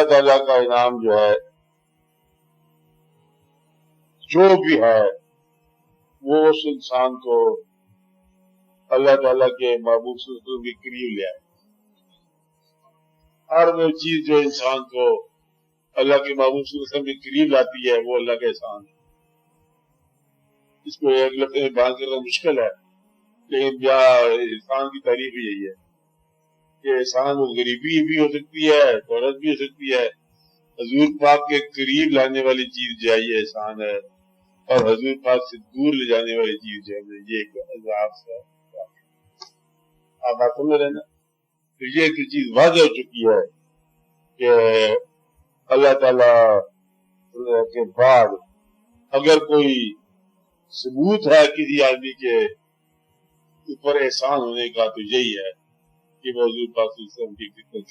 اللہ تعالیٰ کا انعام جو ہے جو بھی ہے وہ اس انسان کو اللہ تعالیٰ کے محبوب صلی اللہ علیہ وسلم کے قریب لے آئے. ہر وہ چیز جو انسان کو اللہ کے محبوب صلی اللہ علیہ وسلم کے قریب لاتی ہے وہ اللہ کا احسان ہے. اس کو ایک لفظ میں بیان کرنا مشکل ہے، لیکن احسان کی تعریف ہی یہی ہے کہ احسان وہ غریبی بھی ہو سکتی ہے، دولت بھی ہو سکتی ہے. حضور پاک کے قریب لانے والی چیز جو ہے یہ احسان ہے، اور حضور پاک سے دور لے جانے والی چیز جو ہے یہ ایک عذاب سے. آپ بات سمجھ رہے نا؟ تو یہ ایک چیز واضح ہو چکی ہے کہ اللہ تعالی کے بعد اگر کوئی ثبوت ہے کسی آدمی کے اوپر احسان ہونے کا تو یہی ہے کہ وہ حضور پاک صلی اللہ علیہ وسلم کی خدمت